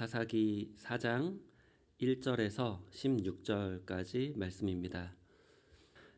사사기 4장 1절에서 16절까지 말씀입니다.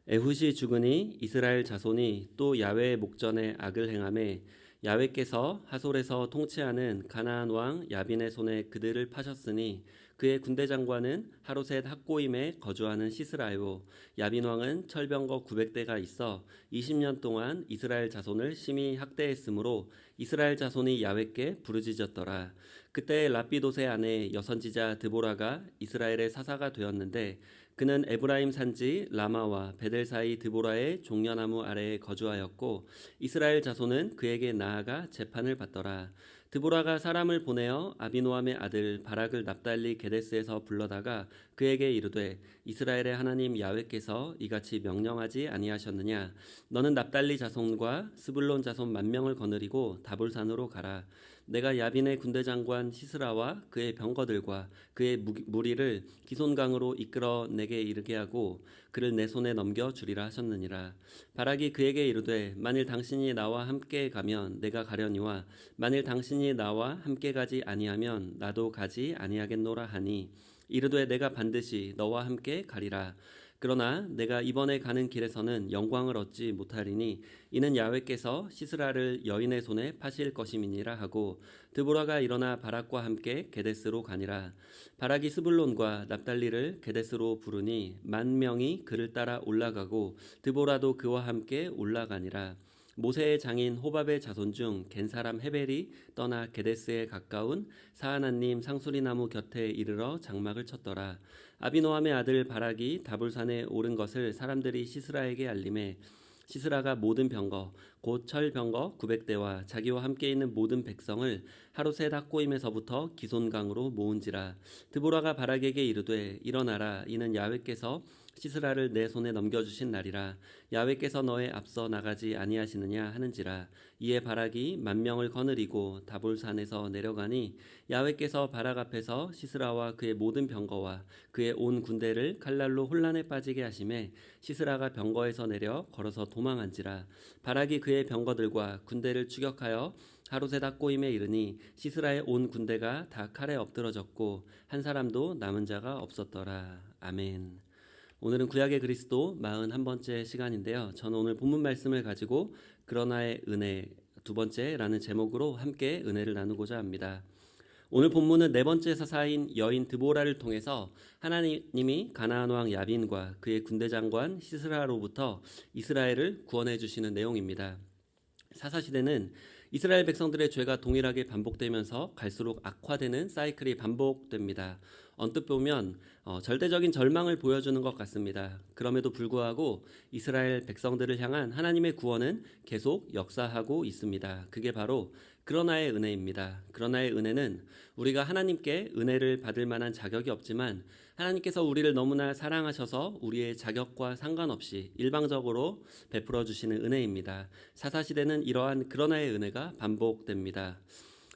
에훗이 죽으니 이스라엘 자손이 또 야외의 목전에 악을 행하매 야외께서 하솔에서 통치하는 가나안 왕 야빈의 손에 그들을 파셨으니 그의 군대 장관은 하로셋 학고임에 거주하는 시스라요. 야빈 왕은 철병거 900대가 있어 20년 동안 이스라엘 자손을 심히 학대했으므로 이스라엘 자손이 야외께 부르짖었더라. 그때 라피도세 아내 여선지자 드보라가 이스라엘의 사사가 되었는데 그는 에브라임 산지 라마와 베델 사이 드보라의 종려나무 아래에 거주하였고 이스라엘 자손은 그에게 나아가 재판을 받더라. 드보라가 사람을 보내어 아비노함의 아들 바락을 납달리 게데스에서 불러다가 그에게 이르되 이스라엘의 하나님 야훼께서 이같이 명령하지 아니하셨느냐. 너는 납달리 자손과 스불론 자손 10,000명을 거느리고 다볼산으로 가라. 내가 야빈의 군대 장관 시스라와 그의 병거들과 그의 무리를 기손강으로 이끌어 내게 이르게 하고 그를 내 손에 넘겨 주리라 하셨느니라. 바락이 그에게 이르되 만일 당신이 나와 함께 가면 내가 가려니와 만일 당신이 나와 함께 가지 아니하면 나도 가지 아니하겠노라 하니 이르되 내가 반드시 너와 함께 가리라. 그러나 내가 이번에 가는 길에서는 영광을 얻지 못하리니 이는 야훼께서 시스라를 여인의 손에 파실 것임이니라 하고 드보라가 일어나 바락과 함께 게데스로 가니라. 바락이 스불론과 납달리를 게데스로 부르니 10,000명이 그를 따라 올라가고 드보라도 그와 함께 올라가니라. 모세의 장인 호밥의 자손 중 겐 사람 헤벨이 떠나 게데스에 가까운 사하나님 상수리나무 곁에 이르러 장막을 쳤더라. 아비노함의 아들 바락이 다볼산에 오른 것을 사람들이 시스라에게 알림해 시스라가 모든 병거 곧 철병거 900대와 자기와 함께 있는 모든 백성을 하루셋 학고임에서부터 기손강으로 모은지라. 드보라가 바락에게 이르되 일어나라. 이는 야훼께서 시스라를 내 손에 넘겨주신 날이라. 야훼께서 너의 앞서 나가지 아니하시느냐 하는지라. 이에 바락이 10,000명을 거느리고 다볼산에서 내려가니 야훼께서 바락 앞에서 시스라와 그의 모든 병거와 그의 온 군대를 칼날로 혼란에 빠지게 하심에 시스라가 병거에서 내려 걸어서 도망한지라. 바락이 그의 병거들과 군대를 추격하여 하루셋 학고임에 이르니 시스라의 온 군대가 다 칼에 엎드러졌고 한 사람도 남은 자가 없었더라. 아멘. 오늘은 구약의 그리스도 41번째 시간인데요. 저는 오늘 본문 말씀을 가지고 그러나의 은혜 두 번째라는 제목으로 함께 은혜를 나누고자 합니다. 오늘 본문은 네 번째 사사인 여인 드보라를 통해서 하나님이 가나안 왕 야빈과 그의 군대 장관 시스라로부터 이스라엘을 구원해 주시는 내용입니다. 사사시대는 이스라엘 백성들의 죄가 동일하게 반복되면서 갈수록 악화되는 사이클이 반복됩니다. 언뜻 보면 절대적인 절망을 보여주는 것 같습니다. 그럼에도 불구하고 이스라엘 백성들을 향한 하나님의 구원은 계속 역사하고 있습니다. 그게 바로 그러나의 은혜입니다. 그러나의 은혜는 우리가 하나님께 은혜를 받을 만한 자격이 없지만 하나님께서 우리를 너무나 사랑하셔서 우리의 자격과 상관없이 일방적으로 베풀어 주시는 은혜입니다. 사사시대는 이러한 그러나의 은혜가 반복됩니다.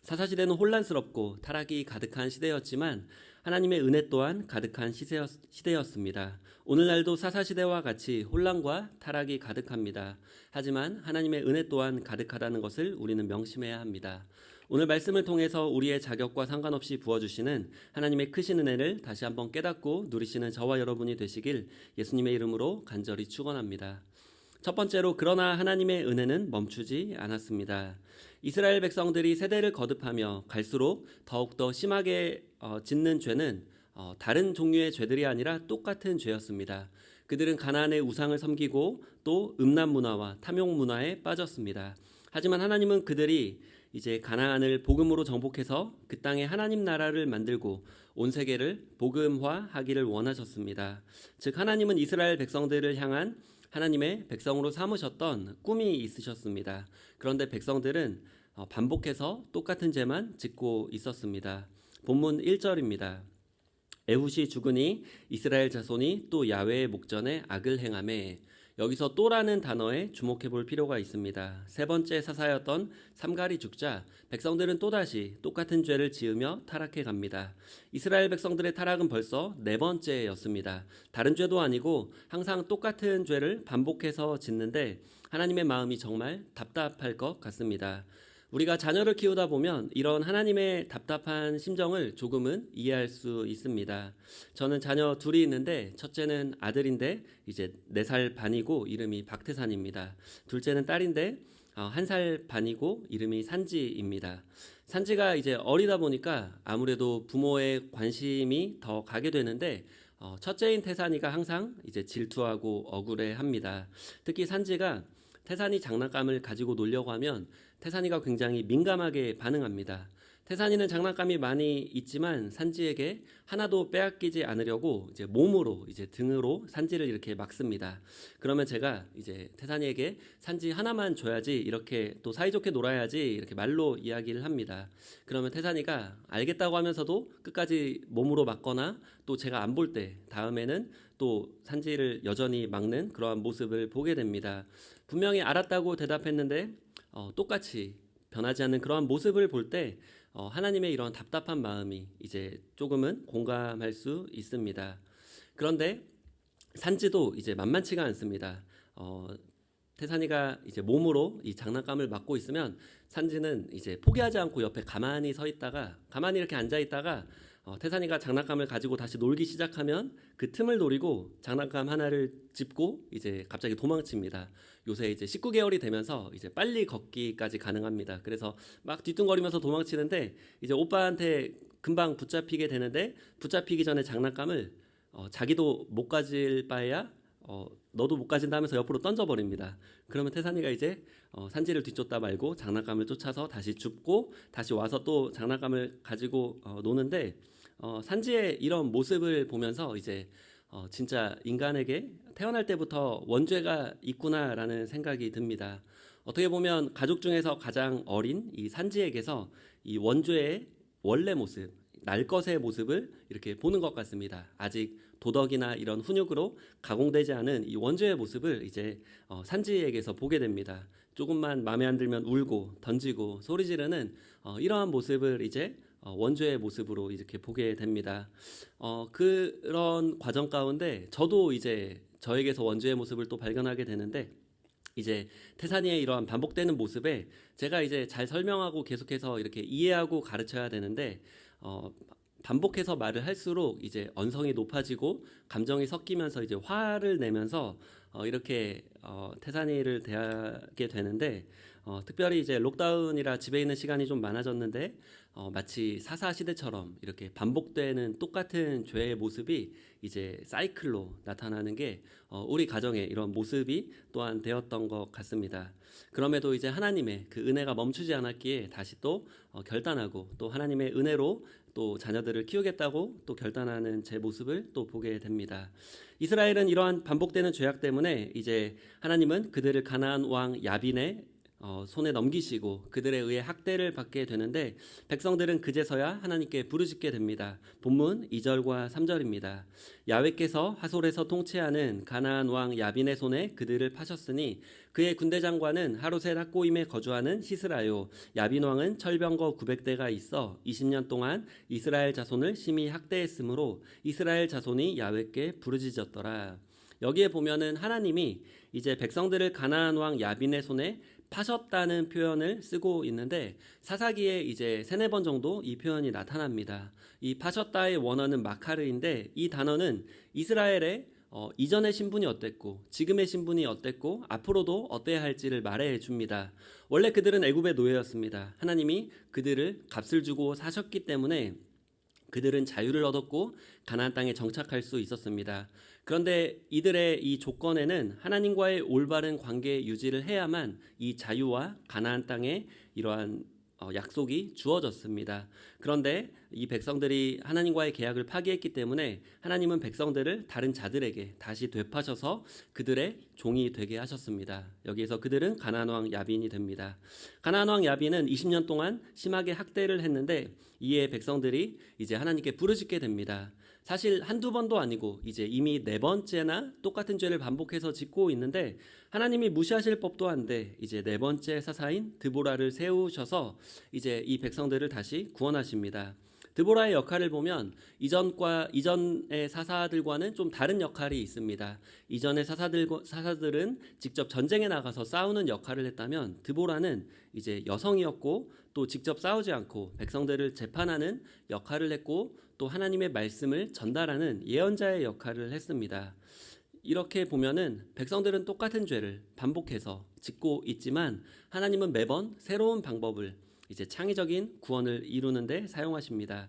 사사시대는 혼란스럽고 타락이 가득한 시대였지만 하나님의 은혜 또한 가득한 시대였습니다. 오늘날도 사사시대와 같이 혼란과 타락이 가득합니다. 하지만 하나님의 은혜 또한 가득하다는 것을 우리는 명심해야 합니다. 오늘 말씀을 통해서 우리의 자격과 상관없이 부어주시는 하나님의 크신 은혜를 다시 한번 깨닫고 누리시는 저와 여러분이 되시길 예수님의 이름으로 간절히 축원합니다. 첫 번째로 그러나 하나님의 은혜는 멈추지 않았습니다. 이스라엘 백성들이 세대를 거듭하며 갈수록 더욱더 심하게 짓는 죄는 다른 종류의 죄들이 아니라 똑같은 죄였습니다. 그들은 가나안의 우상을 섬기고 또 음란 문화와 탐욕 문화에 빠졌습니다. 하지만 하나님은 그들이 이제 가나안을 복음으로 정복해서 그 땅에 하나님 나라를 만들고 온 세계를 복음화하기를 원하셨습니다. 즉 하나님은 이스라엘 백성들을 향한 하나님의 백성으로 삼으셨던 꿈이 있으셨습니다. 그런데 백성들은 반복해서 똑같은 죄만 짓고 있었습니다. 본문 1절입니다. 에훗이 죽으니 이스라엘 자손이 또 야훼의 목전에 악을 행하매. 여기서 또라는 단어에 주목해 볼 필요가 있습니다. 세 번째 사사였던 삼갈이 죽자 백성들은 또다시 똑같은 죄를 지으며 타락해 갑니다. 이스라엘 백성들의 타락은 벌써 네 번째였습니다. 다른 죄도 아니고 항상 똑같은 죄를 반복해서 짓는데 하나님의 마음이 정말 답답할 것 같습니다. 우리가 자녀를 키우다 보면 이런 하나님의 답답한 심정을 조금은 이해할 수 있습니다. 저는 자녀 둘이 있는데 첫째는 아들인데 이제 4살 반이고 이름이 박태산입니다. 둘째는 딸인데 1살 반이고 이름이 산지입니다. 산지가 이제 어리다 보니까 아무래도 부모의 관심이 더 가게 되는데 첫째인 태산이가 항상 이제 질투하고 억울해합니다. 특히 산지가 태산이 장난감을 가지고 놀려고 하면 태산이가 굉장히 민감하게 반응합니다. 태산이는 장난감이 많이 있지만 산지에게 하나도 빼앗기지 않으려고 이제 몸으로 이제 등으로 산지를 이렇게 막습니다. 그러면 제가 이제 태산이에게 산지 하나만 줘야지, 이렇게 또 사이좋게 놀아야지, 이렇게 말로 이야기를 합니다. 그러면 태산이가 알겠다고 하면서도 끝까지 몸으로 막거나 또 제가 안 볼 때 다음에는 또 산지를 여전히 막는 그러한 모습을 보게 됩니다. 분명히 알았다고 대답했는데 똑같이 변하지 않는 그러한 모습을 볼 때 하나님의 이런 답답한 마음이 이제 조금은 공감할 수 있습니다. 그런데 산지도 이제 만만치가 않습니다. 태산이가 이제 몸으로 이 장난감을 막고 있으면 산지는 이제 포기하지 않고 옆에 가만히 서 있다가, 가만히 이렇게 앉아 있다가 태산이가 장난감을 가지고 다시 놀기 시작하면 그 틈을 노리고 장난감 하나를 짚고 이제 갑자기 도망칩니다. 요새 이제 19개월이 되면서 이제 빨리 걷기까지 가능합니다. 그래서 막 뒤뚱거리면서 도망치는데 이제 오빠한테 금방 붙잡히게 되는데, 붙잡히기 전에 장난감을 자기도 못 가질 바에야 너도 못 가진다 하면서 옆으로 던져버립니다. 그러면 태산이가 이제 산지를 뒤쫓다 말고 장난감을 쫓아서 다시 줍고 다시 와서 또 장난감을 가지고 노는데, 산지의 이런 모습을 보면서 이제 진짜 인간에게 태어날 때부터 원죄가 있구나라는 생각이 듭니다. 어떻게 보면 가족 중에서 가장 어린 이 산지에게서 이 원죄의 원래 모습, 날 것의 모습을 이렇게 보는 것 같습니다. 아직 도덕이나 이런 훈육으로 가공되지 않은 이 원죄의 모습을 이제 산지에게서 보게 됩니다. 조금만 마음에 안 들면 울고 던지고 소리 지르는 이러한 모습을 이제 원죄의 모습으로 이렇게 보게 됩니다. 그런 과정 가운데 저도 이제 저에게서 원죄의 모습을 또 발견하게 되는데, 이제 태산이의 이러한 반복되는 모습에 제가 이제 잘 설명하고 계속해서 이렇게 이해하고 가르쳐야 되는데 반복해서 말을 할수록 이제 언성이 높아지고 감정이 섞이면서 이제 화를 내면서 이렇게 태산이를 대하게 되는데, 특별히 이제 록다운이라 집에 있는 시간이 좀 많아졌는데 마치 사사 시대처럼 이렇게 반복되는 똑같은 죄의 모습이 이제 사이클로 나타나는 게 우리 가정의 이런 모습이 또한 되었던 것 같습니다. 그럼에도 이제 하나님의 그 은혜가 멈추지 않았기에 다시 또 결단하고 또 하나님의 은혜로 또 자녀들을 키우겠다고 또 결단하는 제 모습을 또 보게 됩니다. 이스라엘은 이러한 반복되는 죄악 때문에 이제 하나님은 그들을 가나안 왕 야빈의 손에 넘기시고 그들에 의해 학대를 받게 되는데, 백성들은 그제서야 하나님께 부르짖게 됩니다. 본문 2절과 3절입니다. 야훼께서 하솔에서 통치하는 가나안 왕 야빈의 손에 그들을 파셨으니 그의 군대 장관은 하롯의 학고임에 거주하는 시스라요. 야빈 왕은 철병거 900대가 있어 20년 동안 이스라엘 자손을 심히 학대했으므로 이스라엘 자손이 야훼께 부르짖었더라. 여기에 보면은 하나님이 이제 백성들을 가나안 왕 야빈의 손에 파셨다는 표현을 쓰고 있는데, 사사기에 이제 3-4번 정도 이 표현이 나타납니다. 이 파셨다의 원어는 마카르인데, 이 단어는 이스라엘의 이전의 신분이 어땠고 지금의 신분이 어땠고 앞으로도 어때야 할지를 말해 줍니다. 원래 그들은 애굽의 노예였습니다. 하나님이 그들을 값을 주고 사셨기 때문에 그들은 자유를 얻었고 가나안 땅에 정착할 수 있었습니다. 그런데 이들의 이 조건에는 하나님과의 올바른 관계 유지를 해야만 이 자유와 가나안 땅에 이러한 약속이 주어졌습니다. 그런데 이 백성들이 하나님과의 계약을 파기했기 때문에 하나님은 백성들을 다른 자들에게 다시 되파셔서 그들의 종이 되게 하셨습니다. 여기에서 그들은 가나안 왕 야빈이 됩니다. 가나안 왕 야빈은 20년 동안 심하게 학대를 했는데 이에 백성들이 이제 하나님께 부르짖게 됩니다. 사실 한두 번도 아니고 이제 이미 4번째나 똑같은 죄를 반복해서 짓고 있는데 하나님이 무시하실 법도 한데 이제 4번째 사사인 드보라를 세우셔서 이제 이 백성들을 다시 구원하십니다. 드보라의 역할을 보면 이전의 사사들과는 좀 다른 역할이 있습니다. 이전의 사사들은 직접 전쟁에 나가서 싸우는 역할을 했다면 드보라는 이제 여성이었고 또 직접 싸우지 않고 백성들을 재판하는 역할을 했고 또 하나님의 말씀을 전달하는 예언자의 역할을 했습니다. 이렇게 보면은 백성들은 똑같은 죄를 반복해서 짓고 있지만 하나님은 매번 새로운 방법을 이제 창의적인 구원을 이루는데 사용하십니다.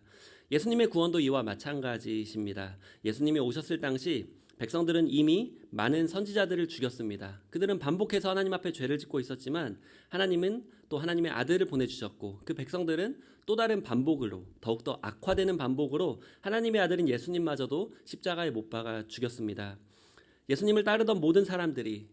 예수님의 구원도 이와 마찬가지십니다. 예수님이 오셨을 당시 백성들은 이미 많은 선지자들을 죽였습니다. 그들은 반복해서 하나님 앞에 죄를 짓고 있었지만 하나님은 또 하나님의 아들을 보내주셨고 그 백성들은 또 다른 반복으로 더욱더 악화되는 반복으로 하나님의 아들인 예수님마저도 십자가에 못 박아 죽였습니다. 예수님을 따르던 모든 사람들이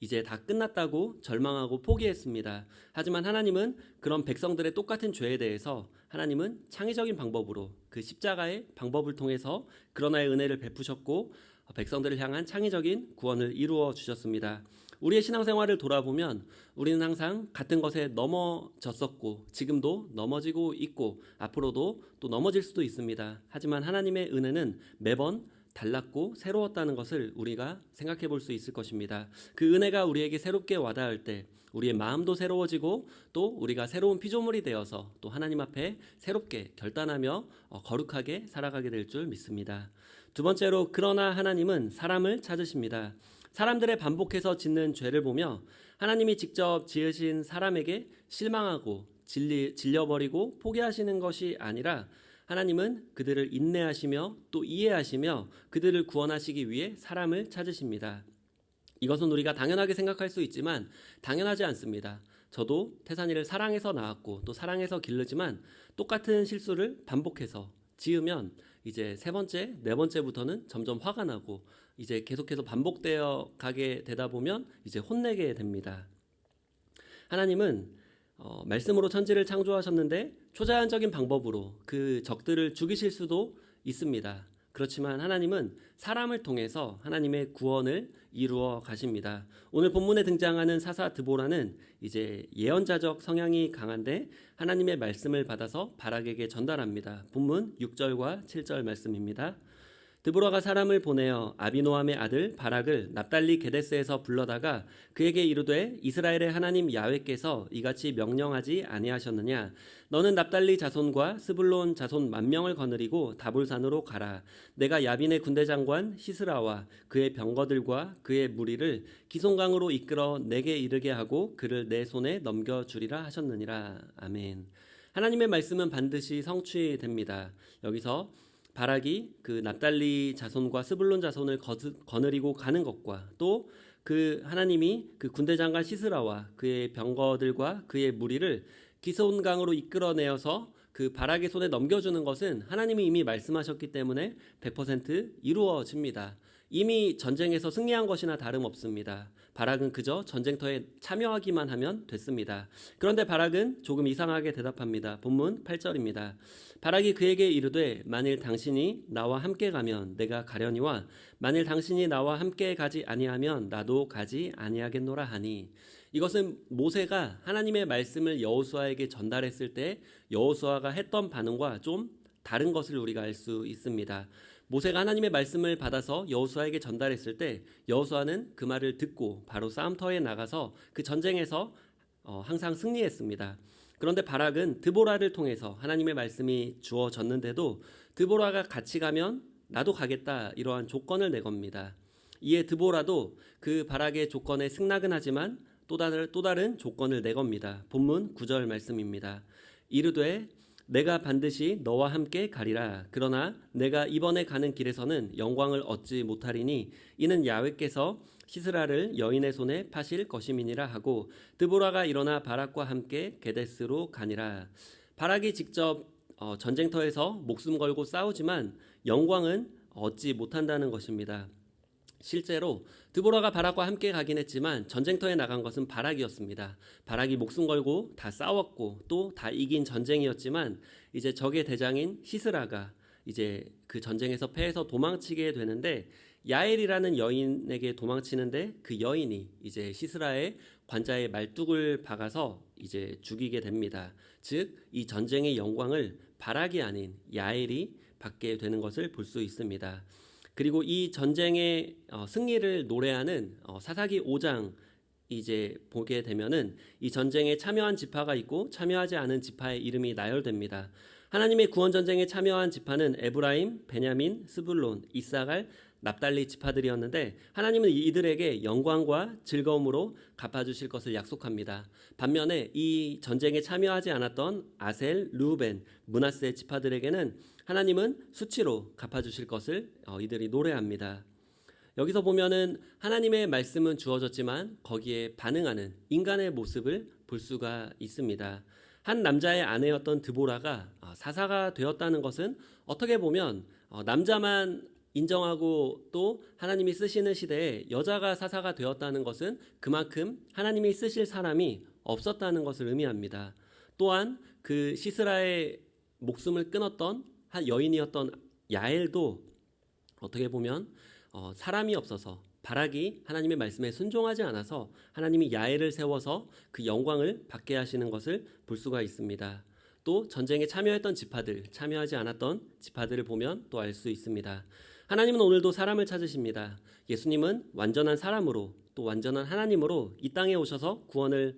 이제 다 끝났다고 절망하고 포기했습니다. 하지만 하나님은 그런 백성들의 똑같은 죄에 대해서 하나님은 창의적인 방법으로 그 십자가의 방법을 통해서 그러나의 은혜를 베푸셨고 백성들을 향한 창의적인 구원을 이루어 주셨습니다. 우리의 신앙생활을 돌아보면 우리는 항상 같은 것에 넘어졌었고 지금도 넘어지고 있고 앞으로도 또 넘어질 수도 있습니다. 하지만 하나님의 은혜는 매번 달랐고 새로웠다는 것을 우리가 생각해 볼 수 있을 것입니다. 그 은혜가 우리에게 새롭게 와닿을 때 우리의 마음도 새로워지고 또 우리가 새로운 피조물이 되어서 또 하나님 앞에 새롭게 결단하며 거룩하게 살아가게 될 줄 믿습니다. 두 번째로 그러나 하나님은 사람을 찾으십니다. 사람들의 반복해서 짓는 죄를 보며 하나님이 직접 지으신 사람에게 실망하고 질려버리고 포기하시는 것이 아니라 하나님은 그들을 인내하시며 또 이해하시며 그들을 구원하시기 위해 사람을 찾으십니다. 이것은 우리가 당연하게 생각할 수 있지만 당연하지 않습니다. 저도 태산이를 사랑해서 낳았고 또 사랑해서 기르지만 똑같은 실수를 반복해서 지으면 이제 세 번째, 네 번째부터는 점점 화가 나고 이제 계속해서 반복되어 가게 되다 보면 이제 혼내게 됩니다. 하나님은 말씀으로 천지를 창조하셨는데 초자연적인 방법으로 그 적들을 죽이실 수도 있습니다. 그렇지만 하나님은 사람을 통해서 하나님의 구원을 이루어 가십니다. 오늘 본문에 등장하는 사사 드보라는 이제 예언자적 성향이 강한데 하나님의 말씀을 받아서 바락에게 전달합니다. 본문 6절과 7절 말씀입니다. 드보라가 사람을 보내어 아비노함의 아들 바락을 납달리 게데스에서 불러다가 그에게 이르되 이스라엘의 하나님 야훼께서 이같이 명령하지 아니하셨느냐 너는 납달리 자손과 스불론 자손 10,000명을 거느리고 다볼산으로 가라 내가 야빈의 군대 장관 시스라와 그의 병거들과 그의 무리를 기송강으로 이끌어 내게 이르게 하고 그를 내 손에 넘겨주리라 하셨느니라. 아멘. 하나님의 말씀은 반드시 성취됩니다. 여기서 바락이 그 납달리 자손과 스불론 자손을 거느리고 가는 것과 또 그 하나님이 그 군대 장관 시스라와 그의 병거들과 그의 무리를 기손강으로 이끌어내어서 그 바락의 손에 넘겨주는 것은 하나님이 이미 말씀하셨기 때문에 100% 이루어집니다. 이미 전쟁에서 승리한 것이나 다름없습니다. 바락은 그저 전쟁터에 참여하기만 하면 됐습니다. 그런데 바락은 조금 이상하게 대답합니다. 본문 8절입니다. 바락이 그에게 이르되 만일 당신이 나와 함께 가면 내가 가려니와 만일 당신이 나와 함께 가지 아니하면 나도 가지 아니하겠노라 하니 이것은 모세가 하나님의 말씀을 여호수아에게 전달했을 때 여호수아가 했던 반응과 좀 다른 것을 우리가 알 수 있습니다. 모세가 하나님의 말씀을 받아서 여호수아에게 전달했을 때 여호수아는 그 말을 듣고 바로 싸움터에 나가서 그 전쟁에서 항상 승리했습니다. 그런데 바락은 드보라를 통해서 하나님의 말씀이 주어졌는데도 드보라가 같이 가면 나도 가겠다 이러한 조건을 내겁니다. 이에 드보라도 그 바락의 조건에 승낙은 하지만 또 다른 조건을 내겁니다. 본문 9절 말씀입니다. 이르되 내가 반드시 너와 함께 가리라. 그러나 내가 이번에 가는 길에서는 영광을 얻지 못하리니 이는 야훼께서 시스라를 여인의 손에 파실 것임이니라 하고 드보라가 일어나 바락과 함께 게데스로 가니라. 바락이 직접 전쟁터에서 목숨 걸고 싸우지만 영광은 얻지 못한다는 것입니다. 실제로 드보라가 바락과 함께 가긴 했지만 전쟁터에 나간 것은 바락이었습니다. 바락이 목숨 걸고 다 싸웠고 또 다 이긴 전쟁이었지만 이제 적의 대장인 시스라가 이제 그 전쟁에서 패해서 도망치게 되는데 야엘이라는 여인에게 도망치는데 그 여인이 이제 시스라의 관자에 말뚝을 박아서 이제 죽이게 됩니다. 즉 이 전쟁의 영광을 바락이 아닌 야엘이 받게 되는 것을 볼 수 있습니다. 그리고 이 전쟁의 승리를 노래하는 사사기 5장 이제 보게 되면은 이 전쟁에 참여한 지파가 있고 참여하지 않은 지파의 이름이 나열됩니다. 하나님의 구원 전쟁에 참여한 지파는 에브라임, 베냐민, 스불론, 이사갈, 납달리 지파들이었는데 하나님은 이들에게 영광과 즐거움으로 갚아주실 것을 약속합니다. 반면에 이 전쟁에 참여하지 않았던 아셀, 루벤, 므낫세 지파들에게는 하나님은 수치로 갚아주실 것을 이들이 노래합니다. 여기서 보면은 하나님의 말씀은 주어졌지만 거기에 반응하는 인간의 모습을 볼 수가 있습니다. 한 남자의 아내였던 드보라가 사사가 되었다는 것은 어떻게 보면 남자만 인정하고 또 하나님이 쓰시는 시대에 여자가 사사가 되었다는 것은 그만큼 하나님이 쓰실 사람이 없었다는 것을 의미합니다. 또한 그 시스라의 목숨을 끊었던 한 여인이었던 야엘도 어떻게 보면 사람이 없어서 바락이 하나님의 말씀에 순종하지 않아서 하나님이 야엘을 세워서 그 영광을 받게 하시는 것을 볼 수가 있습니다. 또 전쟁에 참여했던 지파들, 참여하지 않았던 지파들을 보면 또 알 수 있습니다. 하나님은 오늘도 사람을 찾으십니다. 예수님은 완전한 사람으로 또 완전한 하나님으로 이 땅에 오셔서 구원을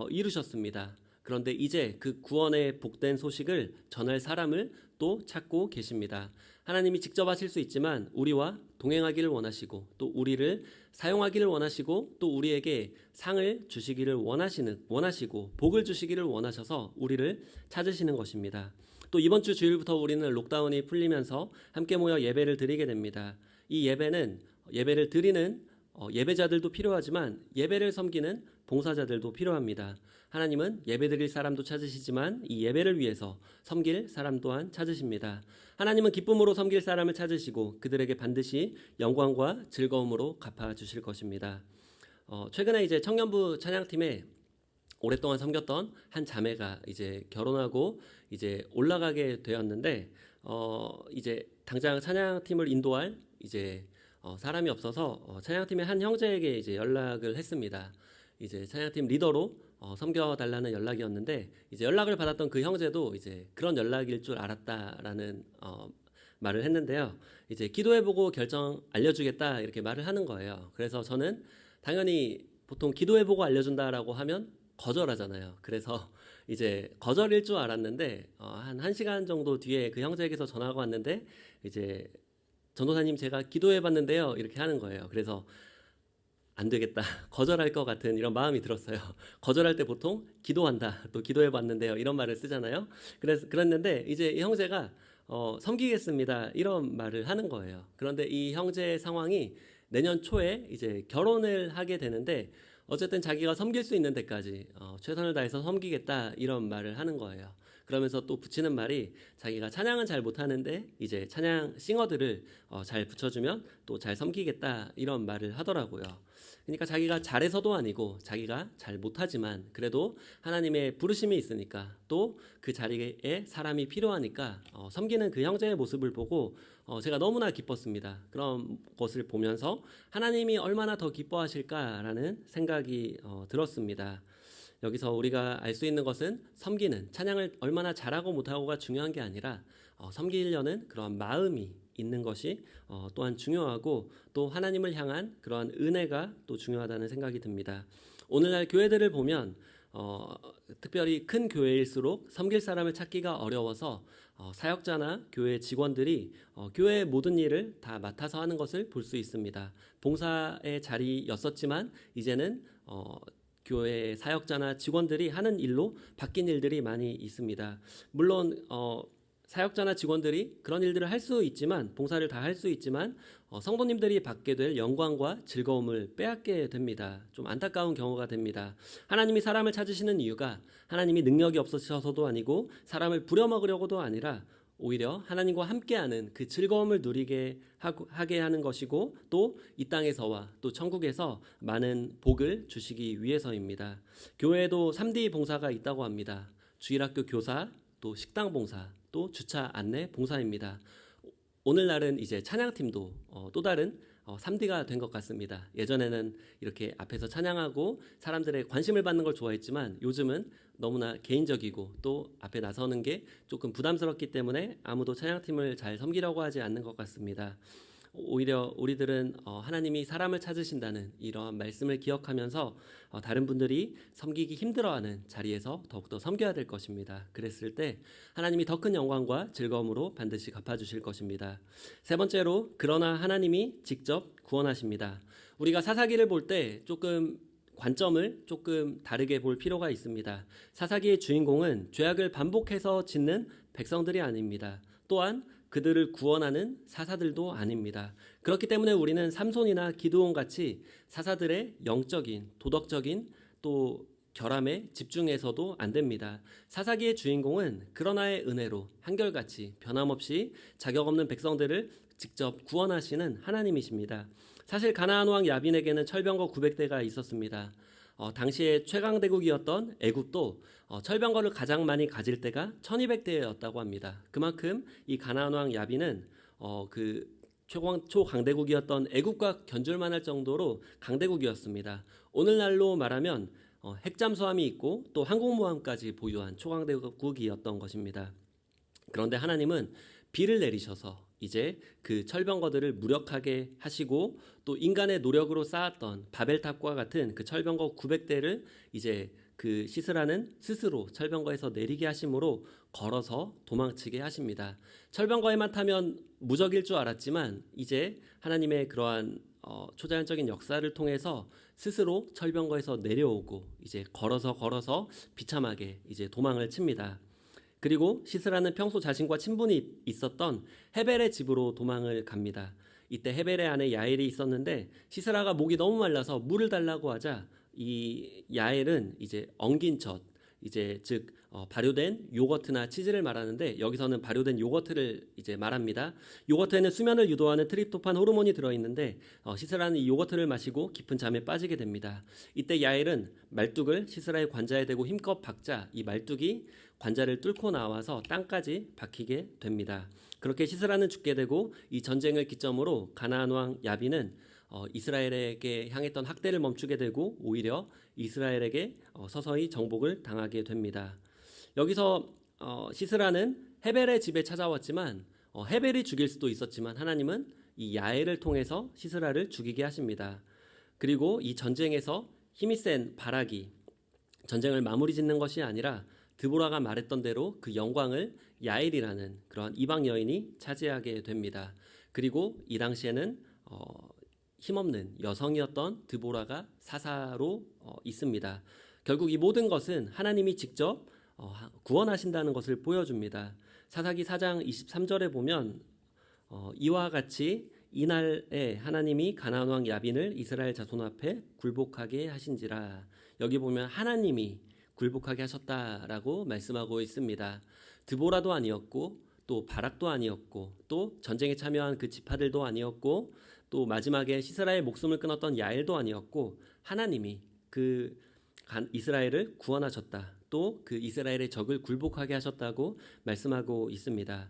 이루셨습니다. 그런데 이제 그 구원의 복된 소식을 전할 사람을 또 찾고 계십니다. 하나님이 직접 하실 수 있지만 우리와 동행하기를 원하시고 또 우리를 사용하기를 원하시고 또 우리에게 상을 주시기를 원하시고 복을 주시기를 원하셔서 우리를 찾으시는 것입니다. 또 이번 주 주일부터 우리는 록다운이 풀리면서 함께 모여 예배를 드리게 됩니다. 이 예배는 예배를 드리는 예배자들도 필요하지만 예배를 섬기는 봉사자들도 필요합니다. 하나님은 예배드릴 사람도 찾으시지만 이 예배를 위해서 섬길 사람 또한 찾으십니다. 하나님은 기쁨으로 섬길 사람을 찾으시고 그들에게 반드시 영광과 즐거움으로 갚아주실 것입니다. 최근에 이제 청년부 찬양팀에 오랫동안 섬겼던 한 자매가 이제 결혼하고 이제 올라가게 되었는데 이제 당장 찬양팀을 인도할 이제 사람이 없어서 찬양팀의 한 형제에게 이제 연락을 했습니다. 이제 찬양팀 리더로 섬겨달라는 연락이었는데 이제 연락을 받았던 그 형제도 이제 그런 연락일 줄 알았다라는 말을 했는데요. 이제 기도해보고 결정 알려주겠다 이렇게 말을 하는 거예요. 그래서 저는 당연히 보통 기도해보고 알려준다라고 하면 거절하잖아요. 그래서 이제 거절일 줄 알았는데 한 1시간 정도 뒤에 그 형제에게서 전화가 왔는데 이제 전도사님 제가 기도해봤는데요 이렇게 하는 거예요. 그래서 안 되겠다. 거절할 것 같은 이런 마음이 들었어요. 거절할 때 보통 기도한다. 또 기도해봤는데요. 이런 말을 쓰잖아요. 그랬는데 이제 이 형제가 섬기겠습니다. 이런 말을 하는 거예요. 그런데 이 형제의 상황이 내년 초에 이제 결혼을 하게 되는데 어쨌든 자기가 섬길 수 있는 데까지 최선을 다해서 섬기겠다 이런 말을 하는 거예요. 그러면서 또 붙이는 말이 자기가 찬양은 잘 못하는데 이제 찬양 싱어들을 잘 붙여주면 또 잘 섬기겠다 이런 말을 하더라고요. 그러니까 자기가 잘해서도 아니고 자기가 잘 못하지만 그래도 하나님의 부르심이 있으니까 또 그 자리에 사람이 필요하니까 섬기는 그 형제의 모습을 보고 제가 너무나 기뻤습니다. 그런 것을 보면서 하나님이 얼마나 더 기뻐하실까라는 생각이 들었습니다. 여기서 우리가 알 수 있는 것은 섬기는 찬양을 얼마나 잘하고 못하고가 중요한 게 아니라 섬기려는 그런 마음이 있는 것이 또한 중요하고 또 하나님을 향한 그러한 은혜가 또 중요하다는 생각이 듭니다. 오늘날 교회들을 보면 특별히 큰 교회일수록 섬길 사람을 찾기가 어려워서 사역자나 교회 직원들이 교회의 모든 일을 다 맡아서 하는 것을 볼 수 있습니다. 봉사의 자리였었지만 이제는 교회 사역자나 직원들이 하는 일로 바뀐 일들이 많이 있습니다. 물론 사역자나 직원들이 그런 일들을 할 수 있지만 봉사를 다 할 수 있지만 성도님들이 받게 될 영광과 즐거움을 빼앗게 됩니다. 좀 안타까운 경우가 됩니다. 하나님이 사람을 찾으시는 이유가 하나님이 능력이 없으셔서도 아니고 사람을 부려먹으려고도 아니라 오히려 하나님과 함께하는 그 즐거움을 누리게 하게 하는 것이고 또 이 땅에서와 또 천국에서 많은 복을 주시기 위해서입니다. 교회에도 3D 봉사가 있다고 합니다. 주일학교 교사, 또 식당 봉사, 또 주차 안내 봉사입니다. 오늘날은 이제 찬양팀도 또 다른 3D가 된 것 같습니다. 예전에는 이렇게 앞에서 찬양하고 사람들의 관심을 받는 걸 좋아했지만 요즘은 너무나 개인적이고 또 앞에 나서는 게 조금 부담스럽기 때문에 아무도 찬양팀을 잘 섬기려고 하지 않는 것 같습니다. 오히려 우리들은 하나님이 사람을 찾으신다는 이러한 말씀을 기억하면서 다른 분들이 섬기기 힘들어하는 자리에서 더욱더 섬겨야 될 것입니다. 그랬을 때 하나님이 더 큰 영광과 즐거움으로 반드시 갚아주실 것입니다. 세 번째로, 그러나 하나님이 직접 구원하십니다. 우리가 사사기를 볼 때 조금 관점을 조금 다르게 볼 필요가 있습니다. 사사기의 주인공은 죄악을 반복해서 짓는 백성들이 아닙니다. 또한 그들을 구원하는 사사들도 아닙니다. 그렇기 때문에 우리는 삼손이나 기드온 같이 사사들의 영적인, 도덕적인 또 결함에 집중해서도 안 됩니다. 사사기의 주인공은 그러나의 은혜로 한결같이 변함없이 자격 없는 백성들을 직접 구원하시는 하나님이십니다. 사실 가나안 왕 야빈에게는 철병거 900대가 있었습니다. 당시에 최강대국이었던 애굽도 철병거를 가장 많이 가질 때가 1200대였다고 합니다. 그만큼 이 가나안 왕 야빈은 그 초강대국이었던 애굽과 견줄만 할 정도로 강대국이었습니다. 오늘날로 말하면 핵잠수함이 있고 또 항공모함까지 보유한 초강대국이었던 것입니다. 그런데 하나님은 비를 내리셔서 이제 그 철병거들을 무력하게 하시고 또 인간의 노력으로 쌓았던 바벨탑과 같은 그 철병거 900대를 이제 그 시스라는 스스로 철병거에서 내리게 하심으로 걸어서 도망치게 하십니다. 철병거에만 타면 무적일 줄 알았지만 이제 하나님의 그러한 초자연적인 역사를 통해서 스스로 철병거에서 내려오고 이제 걸어서 비참하게 이제 도망을 칩니다. 그리고 시스라는 평소 자신과 친분이 있었던 헤벨의 집으로 도망을 갑니다. 이때 헤벨의 아내 야엘이 있었는데 시스라가 목이 너무 말라서 물을 달라고 하자 이 야엘은 이제 엉긴 젖, 이제 즉 발효된 요거트나 치즈를 말하는데 여기서는 발효된 요거트를 이제 말합니다. 요거트에는 수면을 유도하는 트립토판 호르몬이 들어있는데 시스라는 이 요거트를 마시고 깊은 잠에 빠지게 됩니다. 이때 야엘은 말뚝을 시스라의 관자에 대고 힘껏 박자 이 말뚝이 관자를 뚫고 나와서 땅까지 박히게 됩니다. 그렇게 시스라는 죽게 되고 이 전쟁을 기점으로 가나안 왕 야빈은 이스라엘에게 향했던 학대를 멈추게 되고 오히려 이스라엘에게 서서히 정복을 당하게 됩니다. 여기서 시스라는 헤벨의 집에 찾아왔지만 헤벨이 죽일 수도 있었지만 하나님은 이 야엘을 통해서 시스라를 죽이게 하십니다. 그리고 이 전쟁에서 힘이 센 바락이 전쟁을 마무리 짓는 것이 아니라 드보라가 말했던 대로 그 영광을 야엘이라는 그런 이방 여인이 차지하게 됩니다. 그리고 이 당시에는 힘없는 여성이었던 드보라가 사사로 있습니다. 결국 이 모든 것은 하나님이 직접 구원하신다는 것을 보여줍니다. 사사기 4장 23절에 보면 이와 같이 이날에 하나님이 가나안 왕 야빈을 이스라엘 자손 앞에 굴복하게 하신지라. 여기 보면 하나님이 굴복하게 하셨다라고 말씀하고 있습니다. 드보라도 아니었고 또 바락도 아니었고 또 전쟁에 참여한 그 지파들도 아니었고 또 마지막에 시스라의 목숨을 끊었던 야엘도 아니었고 하나님이 그 이스라엘을 구원하셨다. 또 그 이스라엘의 적을 굴복하게 하셨다고 말씀하고 있습니다.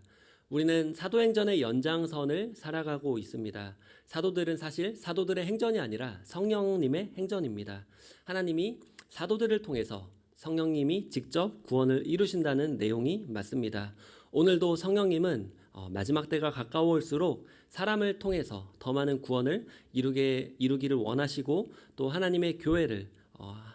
우리는 사도행전의 연장선을 살아가고 있습니다. 사도들은 사실 사도들의 행전이 아니라 성령님의 행전입니다. 하나님이 사도들을 통해서 성령님이 직접 구원을 이루신다는 내용이 맞습니다. 오늘도 성령님은 마지막 때가 가까워올수록 사람을 통해서 더 많은 구원을 이루기를 원하시고 또 하나님의 교회를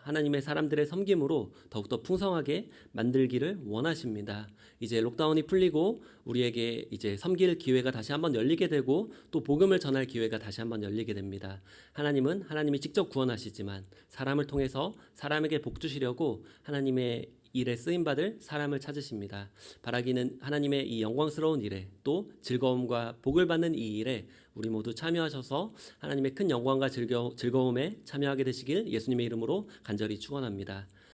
하나님의 사람들의 섬김으로 더욱더 풍성하게 만들기를 원하십니다. 이제 록다운이 풀리고 우리에게 이제 섬길 기회가 다시 한번 열리게 되고 또 복음을 전할 기회가 다시 한번 열리게 됩니다. 하나님은 하나님이 직접 구원하시지만 사람을 통해서 사람에게 복 주시려고 하나님의 일에 쓰임받을 사람을 찾으십니다. 바라기는 하나님의 이 영광스러운 일에 또 즐거움과 복을 받는 이 일에 우리 모두 참여하셔서 하나님의 큰 영광과 즐거움에 참여하게 되시길 예수님의 이름으로 간절히 축원합니다.